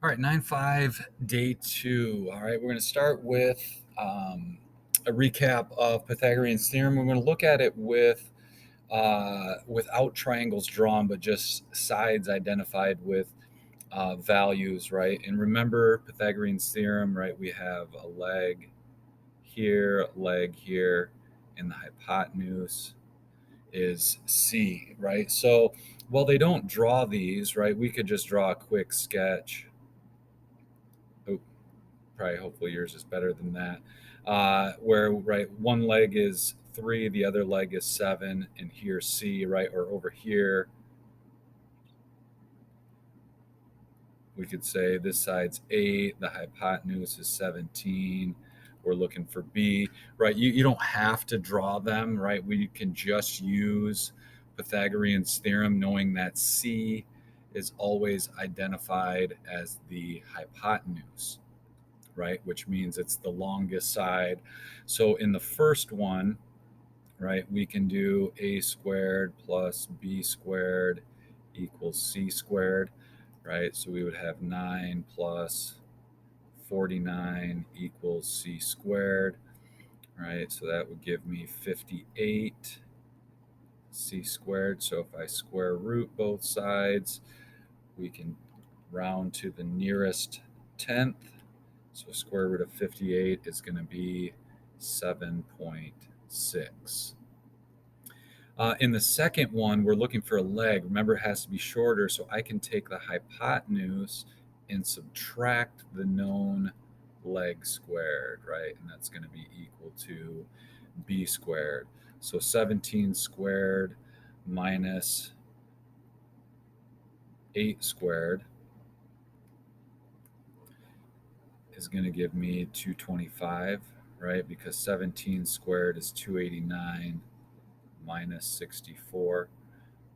All right, 9-5, day 2. All right, we're going to start with a recap of Pythagorean's theorem. We're going to look at it without triangles drawn, but just sides identified with values, right? And remember Pythagorean's theorem, right? We have a leg here, and the hypotenuse is C, right? So while they don't draw these, right, we could just draw a quick sketch. Oh, probably hopefully yours is better than that. Where right one leg is 3, the other leg is 7, and here C, right? Or over here we could say this side's 8, the hypotenuse is 17. We're looking for B, right? You don't have to draw them, right? We can just use Pythagorean's theorem, knowing that C is always identified as the hypotenuse, right? Which means it's the longest side. So in the first one, right, we can do a squared plus b squared equals c squared, right? So we would have 9 plus 49 equals c squared, right? So that would give me 58 c squared. So if I square root both sides, we can round to the nearest tenth. So square root of 58 is going to be 7.6. In the second one, we're looking for a leg. Remember, it has to be shorter, so I can take the hypotenuse and subtract the known leg squared, right? And that's going to be equal to b squared. So 17 squared minus 8 squared is going to give me 225, right? Because 17 squared is 289 minus 64,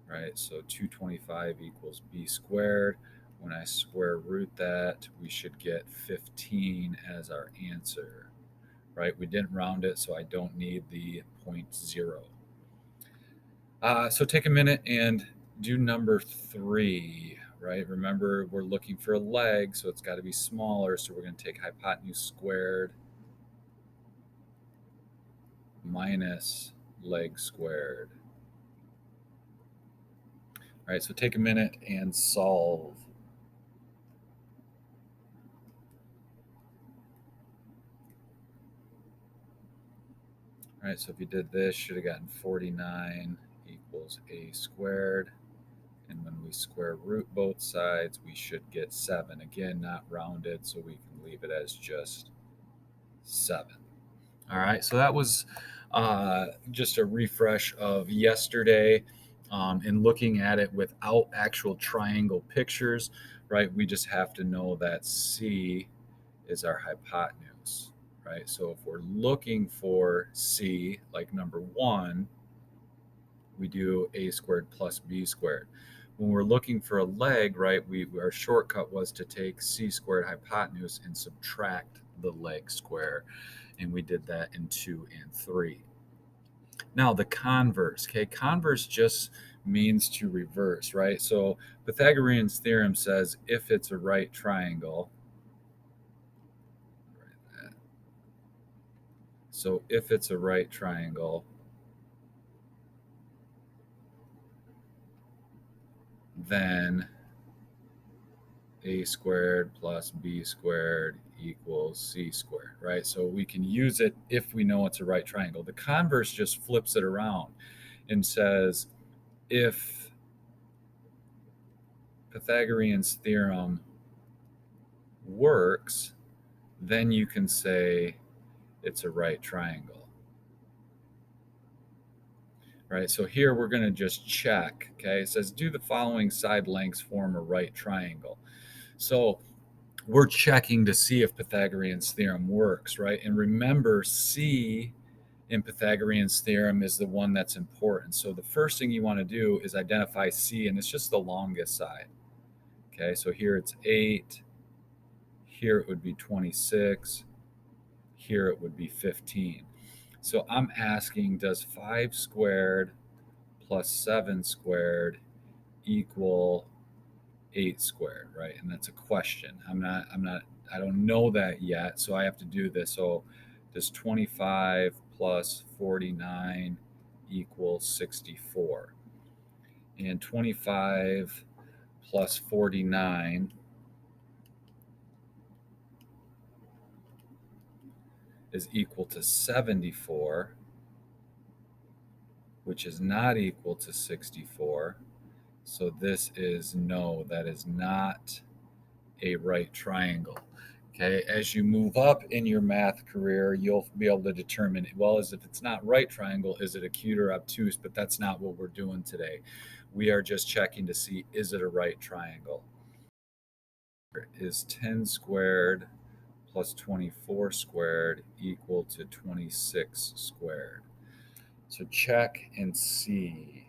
right? So 225 equals b squared. When I square root that, we should get 15 as our answer, right? We didn't round it, so I don't need the 0.0. So take a minute and do number 3, right? Remember, we're looking for a leg, so it's got to be smaller. So we're going to take hypotenuse squared minus leg squared. All right, so take a minute and solve. All right, so if you did this, should have gotten 49 equals a squared. And when we square root both sides, we should get 7. Again, not rounded, so we can leave it as just 7. All right, so that was just a refresh of yesterday, and looking at it without actual triangle pictures, right? We just have to know that C is our hypotenuse, right? So if we're looking for C, like number 1, we do a squared plus b squared. When we're looking for a leg, right, our shortcut was to take c squared hypotenuse and subtract the leg square, and we did that in 2 and 3. Now the converse, okay, converse just means to reverse, right? So Pythagorean's theorem says if it's a right triangle, so if it's a right triangle, then a squared plus b squared equals c squared, right? So we can use it if we know it's a right triangle. The converse just flips it around and says if Pythagorean's theorem works, then you can say it's a right triangle, right? So here we're going to just check, okay? It says do the following side lengths form a right triangle. So we're checking to see if Pythagorean's theorem works, right? And remember, C in Pythagorean's theorem is the one that's important. So the first thing you want to do is identify C, and it's just the longest side. Okay, so here it's 8, here it would be 26, here it would be 15. So I'm asking, does 5 squared plus 7 squared equal 8 squared, right? And that's a question. I don't know that yet, so I have to do this. So does 25 plus 49 equal 64? And 25 plus 49 is equal to 74, which is not equal to 64. So this is no, that is not a right triangle. Okay, as you move up in your math career, you'll be able to determine, well, as if it's not right triangle, is it acute or obtuse? But that's not what we're doing today. We are just checking to see, is it a right triangle? Is 10 squared plus 24 squared equal to 26 squared? So check and see.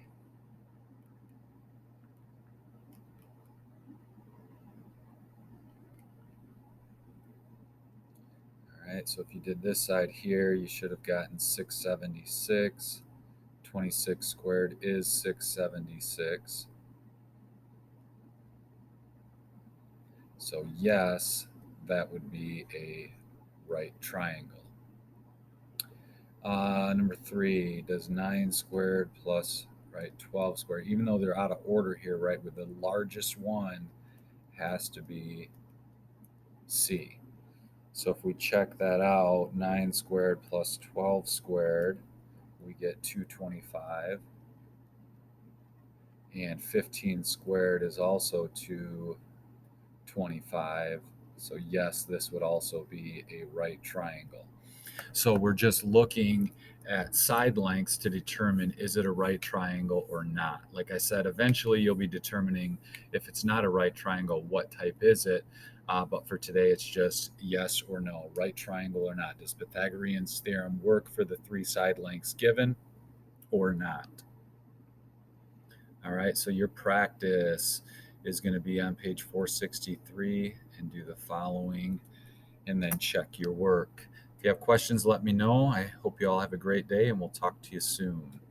All right, so if you did this side here, you should have gotten 676. 26 squared is 676. So yes, that would be a right triangle. Number 3, does 9 squared plus, right, 12 squared, even though they're out of order here, right, with the largest one has to be C. So if we check that out, 9 squared plus 12 squared, we get 225. And 15 squared is also 225. So yes, this would also be a right triangle. So we're just looking at side lengths to determine, is it a right triangle or not. Like I said, eventually you'll be determining, if it's not a right triangle, what type is it. But for today, it's just yes or no, right triangle or not. Does Pythagorean's theorem work for the 3 side lengths given or not? All right, so your practice is going to be on page 463, and do the following and then check your work. If you have questions, let me know. I hope you all have a great day, and we'll talk to you soon.